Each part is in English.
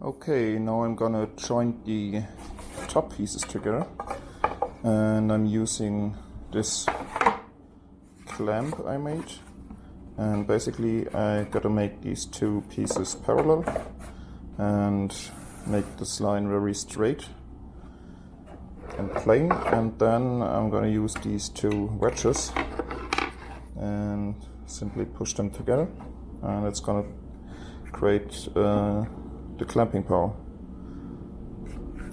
Okay, now I'm gonna join the top pieces together, and I'm using this clamp I made, and basically I gotta make these two pieces parallel and make this line very straight and plain, and then I'm gonna use these two wedges and simply push them together, and it's gonna create the clamping power.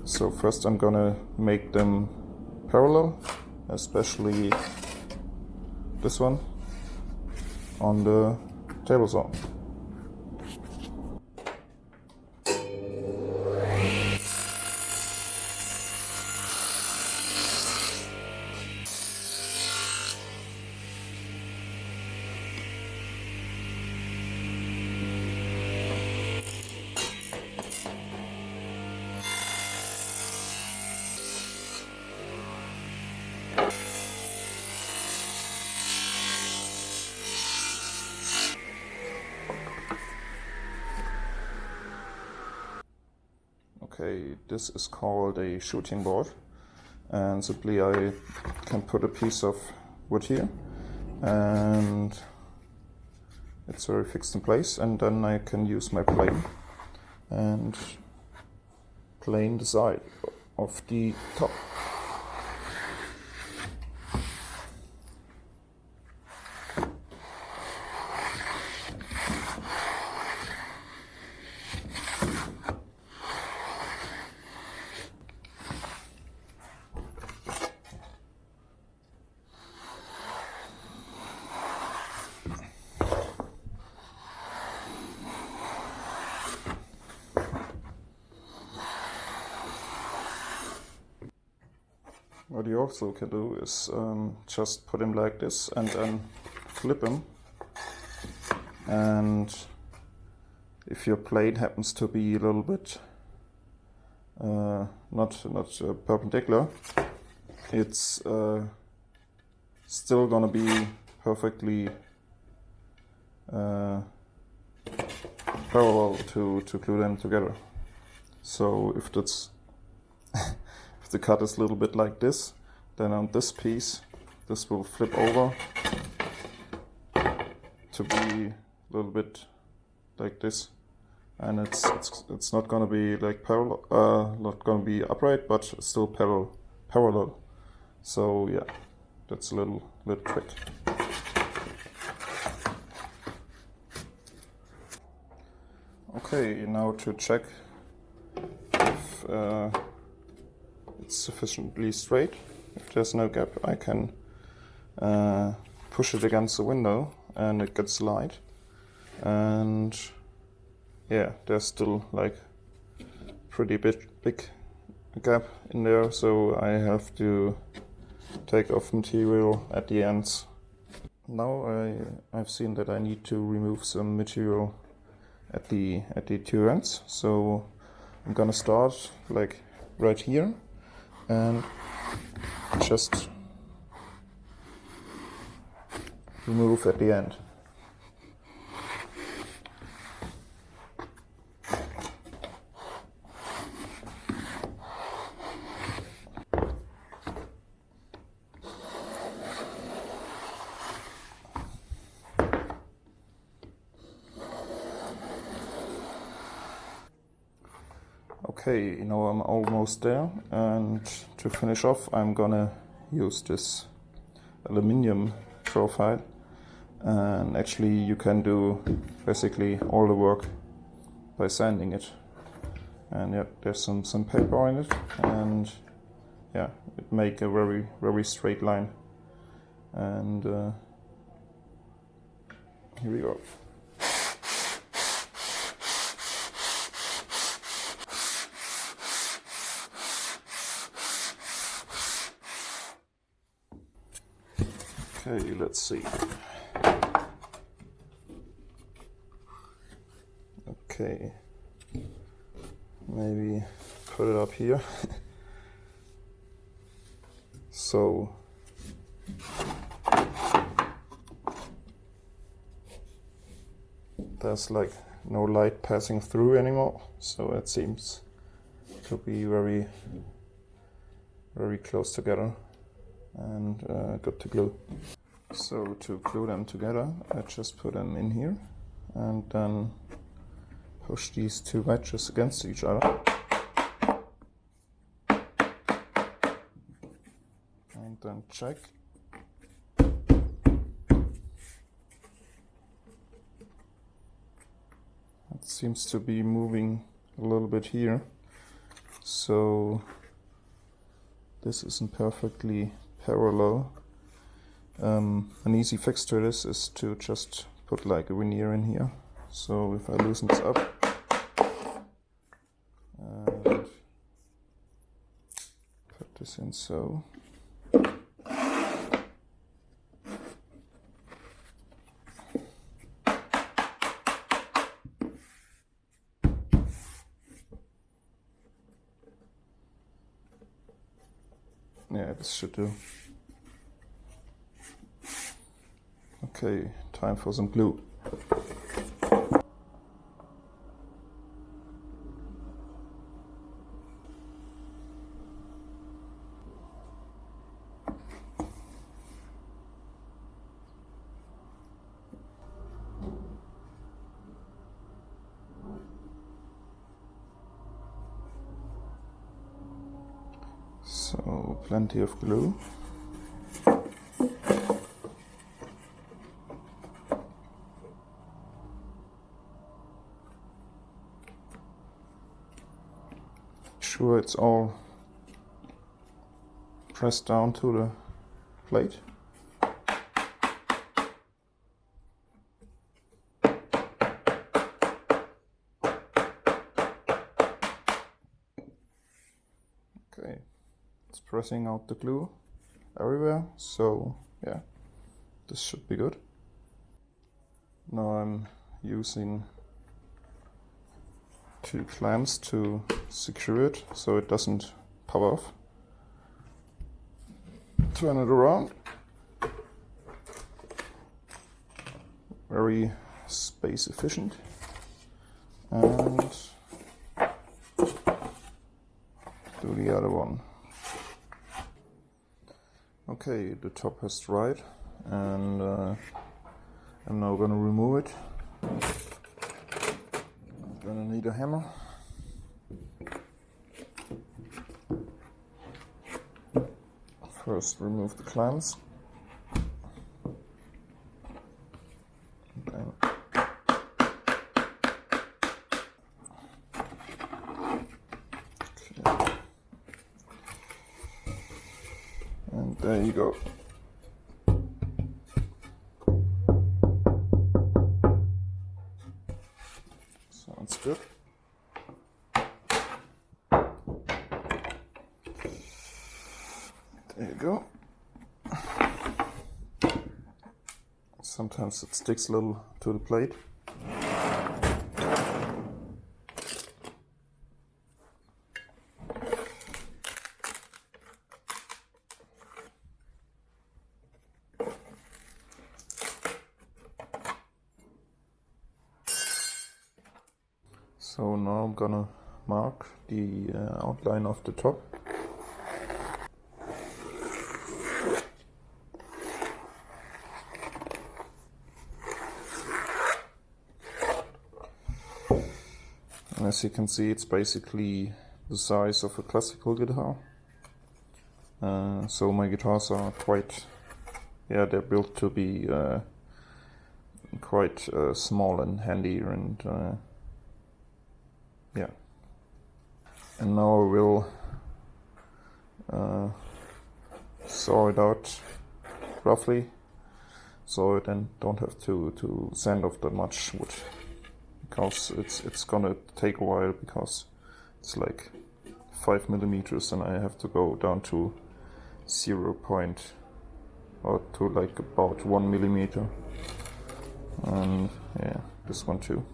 So first I'm gonna make them parallel, especially this one on the table saw. Okay, this is called a shooting board, and simply I can put a piece of wood here and it's very fixed in place, and then I can use my plane and plane the side of the top. What you also can do is just put him like this and then flip him, and if your plane happens to be a little bit not perpendicular, it's still gonna be perfectly parallel to glue them together. So if that's if the cut is a little bit like this, then on this piece this will flip over to be a little bit like this, and it's not gonna be like parallel, not gonna be upright, but still parallel. So yeah, that's a little trick. Okay, now to check if it's sufficiently straight. If there's no gap, I can push it against the window and it gets light. And yeah, there's still like pretty big gap in there, so I have to take off material at the ends. Now I've seen that I need to remove some material at the two ends, so I'm gonna start like right here and just remove at the end. Okay, now I'm almost there, and to finish off I'm gonna use this aluminium profile, and actually you can do basically all the work by sanding it. And yeah, there's some paper in it, and yeah, it make a very straight line. And here we go. Okay, let's see. Okay, maybe put it up here. So there's like no light passing through anymore, so it seems to be very close together and good to glue. So to glue them together, I just put them in here and then push these two wedges against each other. And then check. It seems to be moving a little bit here, so this isn't perfectly parallel. An easy fix to this is to just put like a veneer in here. So if I loosen this up and put this in so. Yeah, this should do. Okay, time for some glue. So, plenty of glue. Sure it's all pressed down to the plate. Okay, it's pressing out the glue everywhere, so yeah, this should be good. Now I'm using two clamps to secure it so it doesn't pop off. Turn it around. Very space efficient. And do the other one. Okay, the top has dried and I'm now gonna remove it. Gonna need a hammer. First remove the clamps. Okay. And there you go. Sounds good. There you go. Sometimes it sticks a little to the plate. So now I'm gonna mark the outline of the top. And as you can see, it's basically the size of a classical guitar. So my guitars are quite, yeah, they're built to be quite small and handy, and yeah. And now I will saw it out roughly, so I then don't have to sand off that much wood, because it's gonna take a while, because it's like 5 millimeters and I have to go down to 0 point, or to like about 1 millimeter, and yeah, this one too.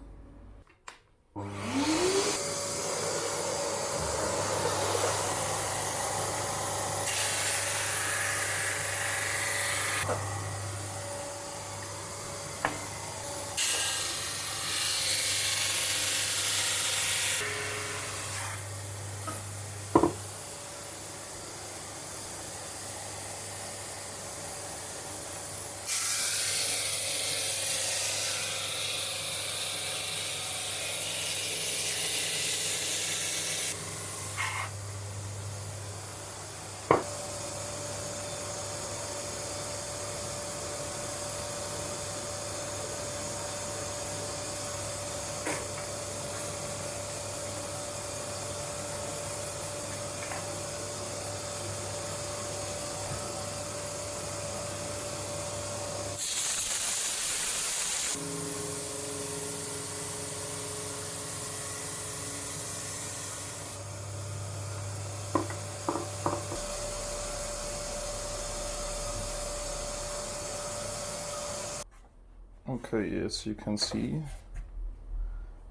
Okay, as you can see,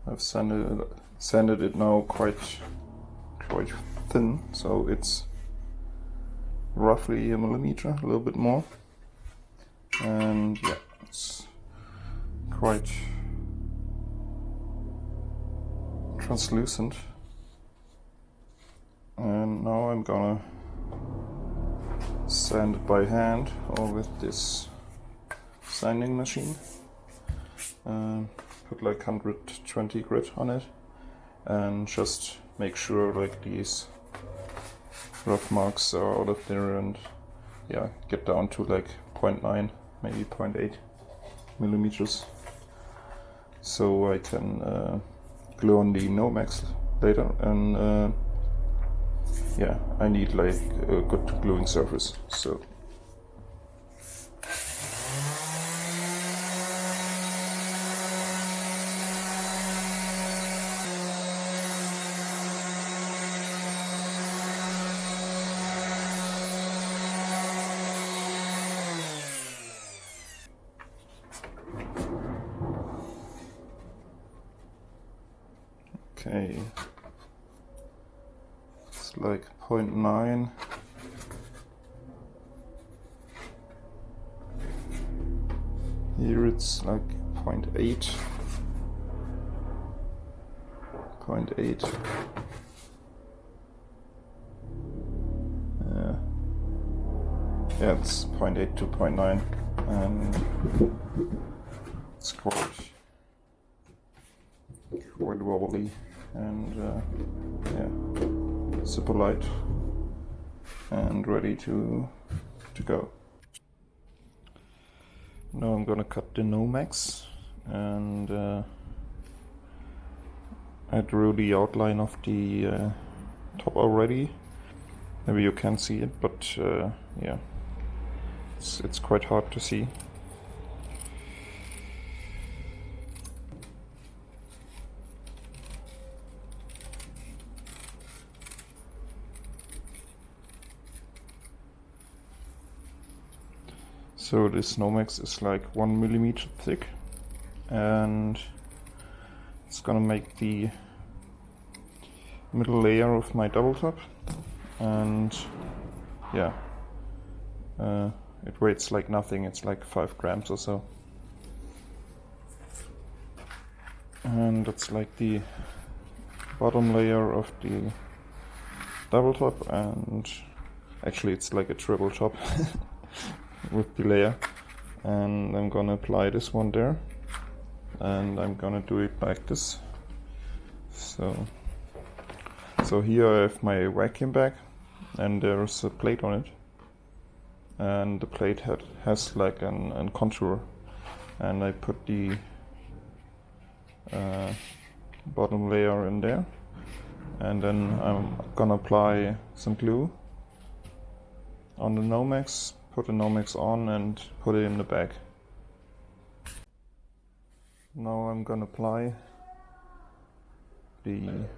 I've sanded it now quite thin, so it's roughly a millimeter, a little bit more, and yeah, it's quite translucent. And now I'm gonna sand it by hand or with this sanding machine. Put like 120 grit on it and just make sure like these rough marks are out of there, and yeah, get down to like 0.9, maybe 0.8 millimeters, so I can glue on the Nomex later. And yeah, I need like a good gluing surface, so okay, it's like 0.9. Here it's like 0.8. 0.8. Yeah, it's 0.8 to 0.9, and it's quite wobbly, and yeah, super light and ready to go. Now I'm gonna cut the Nomex, and I drew the outline of the top already. Maybe you can see it, but yeah, it's quite hard to see. So this Nomex is like 1 millimeter thick, and it's gonna make the middle layer of my Doubletop. And yeah, it weighs like nothing, it's like 5 grams or so. And that's like the bottom layer of the Doubletop, and actually it's like a triple top with the layer. And I'm gonna apply this one there, and I'm gonna do it like this. So here I have my vacuum bag, and there's a plate on it, and the plate has like an contour, and I put the bottom layer in there, and then I'm gonna apply some glue on the Nomex, put the Nomex on and put it in the bag. Now I'm gonna apply the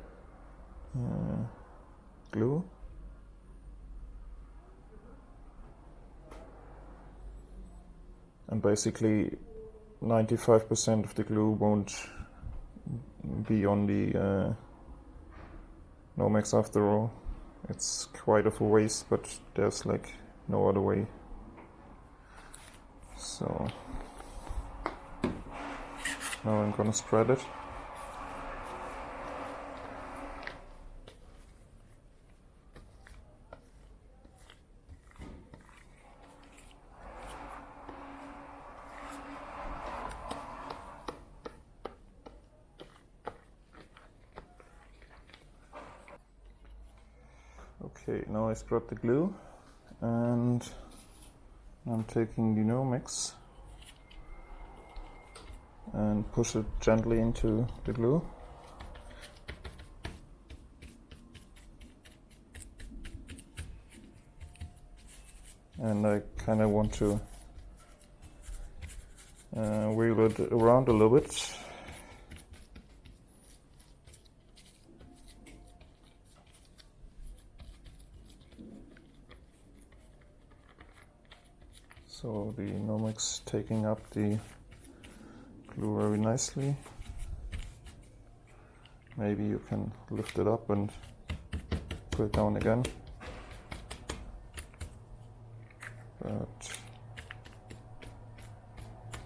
glue. And basically 95% of the glue won't be on the Nomex after all. It's quite of a waste, but there's like no other way. So now I'm gonna spread it. Okay, now I spread the glue, and I'm taking the Nomex and push it gently into the glue. And I kind of want to wheel it around a little bit. So the Nomex taking up the glue very nicely. Maybe you can lift it up and put it down again. But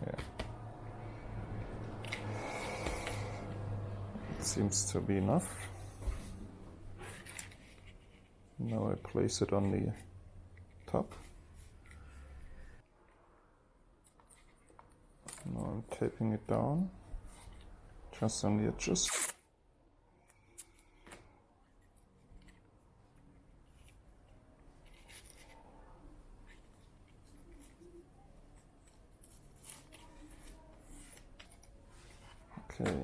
yeah, it seems to be enough. Now I place it on the top. Now I'm taping it down, just on the edges. Okay.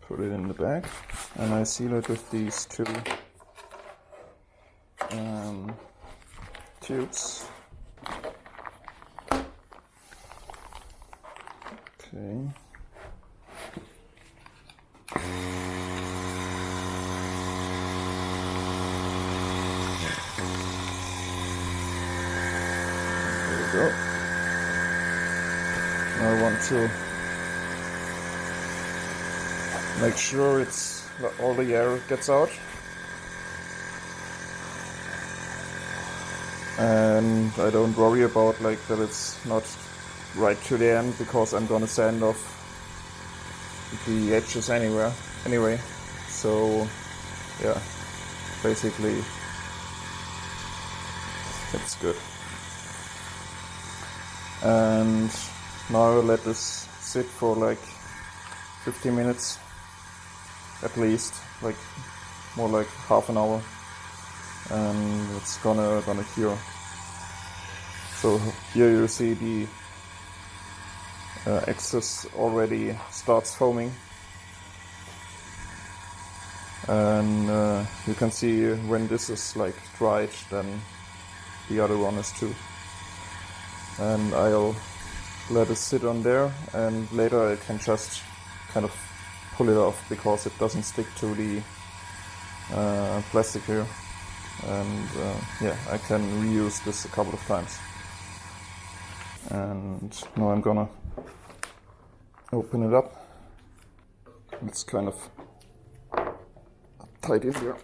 Put it in the bag, and I seal it with these two tubes. Okay. Go. Now I want to make sure it's all the air gets out, and I don't worry about like that it's not right to the end, because I'm gonna sand off the edges anyway. So yeah, basically it's good. And now I'll let this sit for like 15 minutes at least, like more like half an hour, and it's gonna cure. So here you see the excess already starts foaming, and you can see when this is like dried, then the other one is too. And I'll let it sit on there, and later I can just kind of pull it off, because it doesn't stick to the plastic here, and yeah, I can reuse this a couple of times. And now I'm gonna open it up. It's kind of tight in here.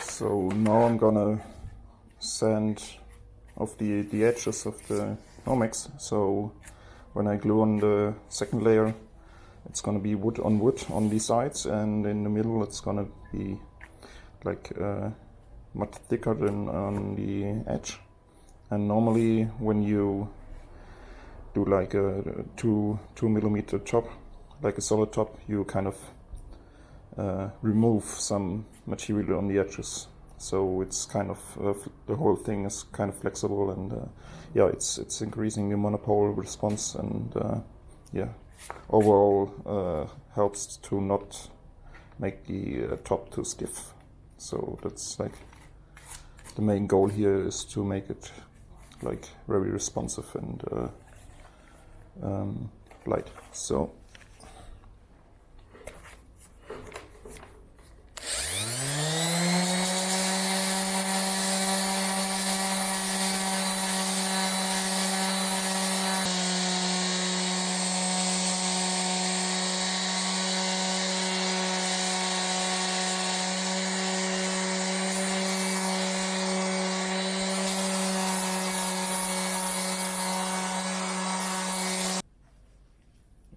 So now I'm gonna sand off the edges of the Nomex. So when I glue on the second layer, it's gonna be wood on the sides, and in the middle it's gonna be like much thicker than on the edge. And normally when you do like a 2 millimeter top, like a solid top, you kind of remove some material on the edges, so it's kind of the whole thing is kind of flexible, and yeah, it's increasing the monopole response, and yeah, overall helps to not make the top too stiff. So that's like the main goal here, is to make it like very responsive and light. So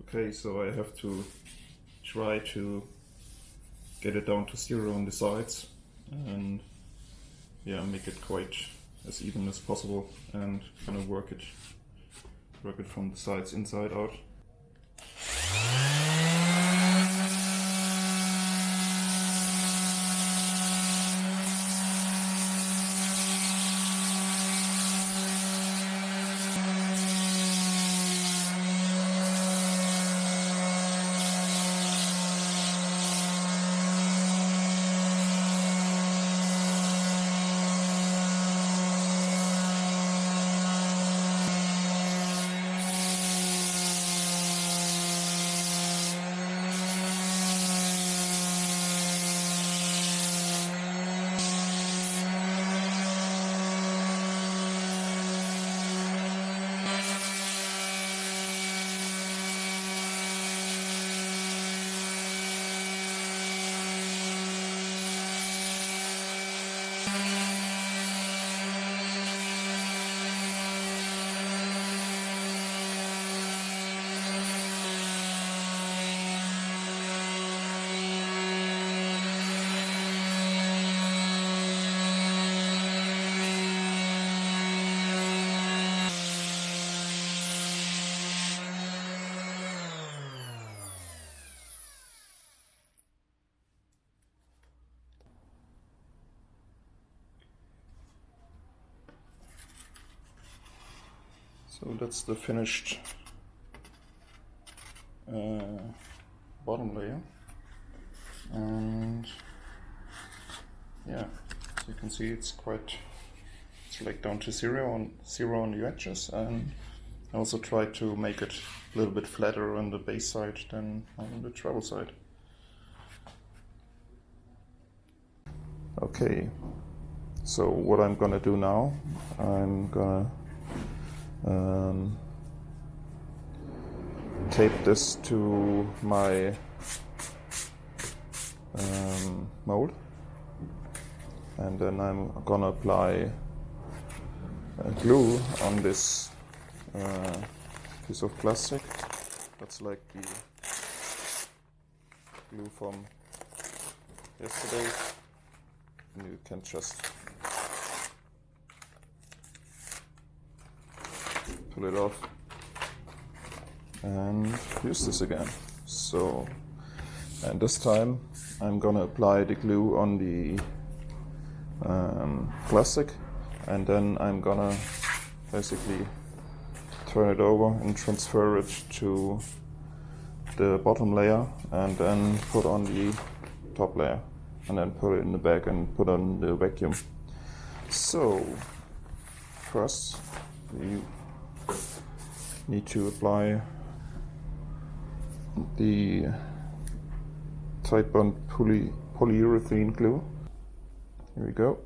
okay, so I have to try to get it down to 0 on the sides, and yeah, make it quite as even as possible, and kind of work it from the sides inside out. So that's the finished bottom layer, and yeah, as you can see, it's like down to zero on the edges, and I also tried to make it a little bit flatter on the bass side than on the treble side. Okay, so what I'm gonna do now, I'm gonna tape this to my mold, and then I'm gonna apply glue on this piece of plastic. That's like the glue from yesterday, and you can just pull it off and use this again. So, and this time I'm gonna apply the glue on the plastic, and then I'm gonna basically turn it over and transfer it to the bottom layer, and then put on the top layer, and then put it in the bag and put on the vacuum. So first you need to apply the tight bond polyurethane glue. Here we go.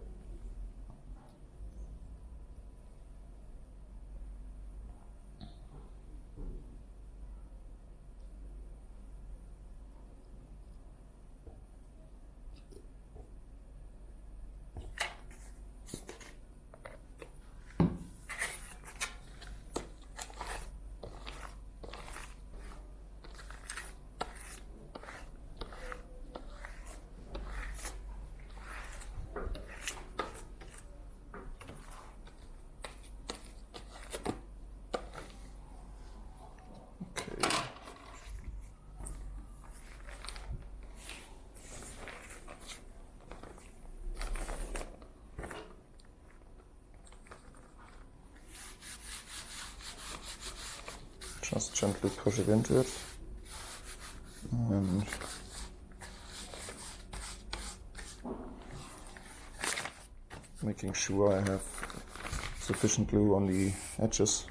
Just gently push it into it, and making sure I have sufficient glue on the edges.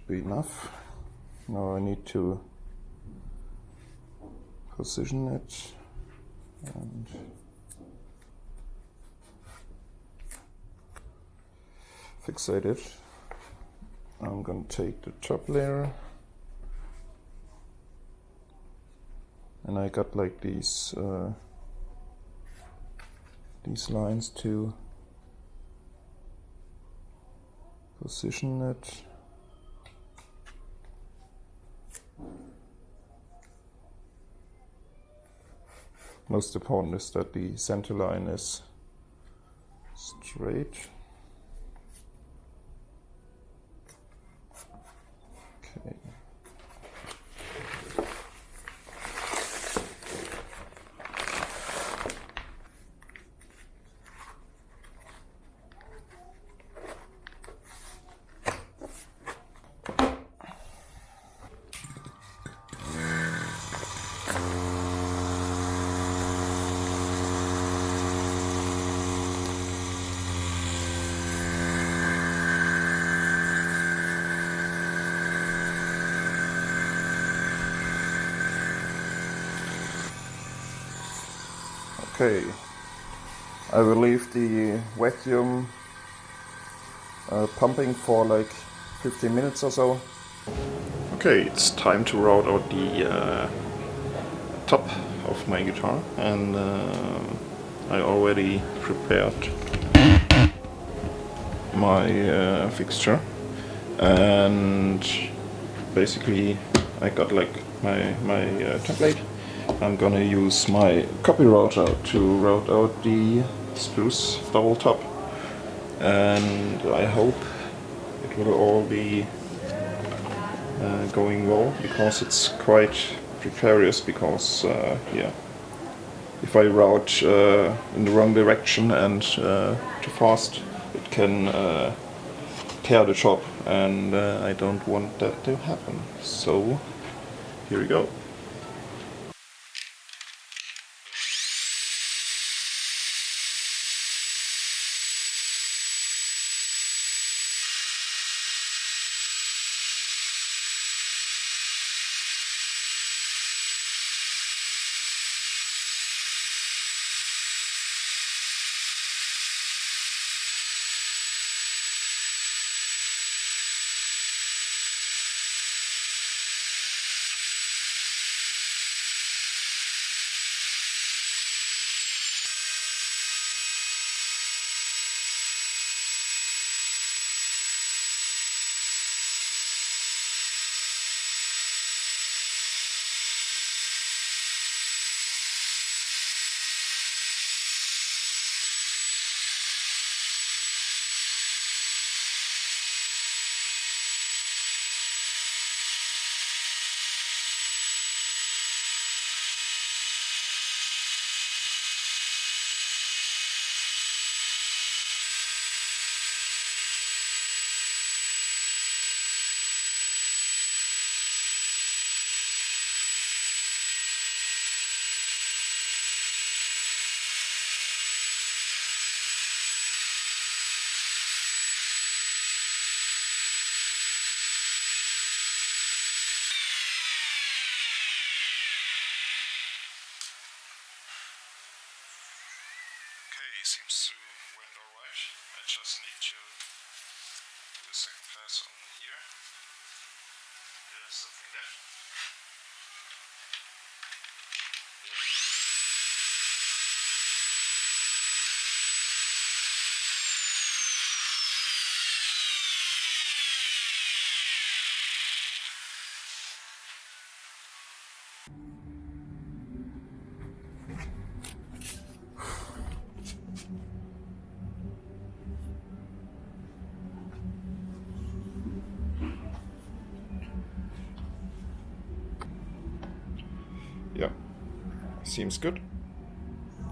Be enough. Now I need to position it and fixate it. I'm going to take the top layer, and I got like these lines to position it. Most important is that the center line is straight. Okay. Okay, I will leave the vacuum pumping for like 15 minutes or so. Okay, it's time to route out the top of my guitar, and I already prepared my fixture, and basically I got like my template. I'm gonna use my copy router to route out the spruce Doubletop, and I hope it will all be going well, because it's quite precarious, because yeah, if I route in the wrong direction and too fast, it can tear the top, and I don't want that to happen. So here we go. Seems to went alright. I just need to do a second pass on here. There's something left. Yeah, seems good.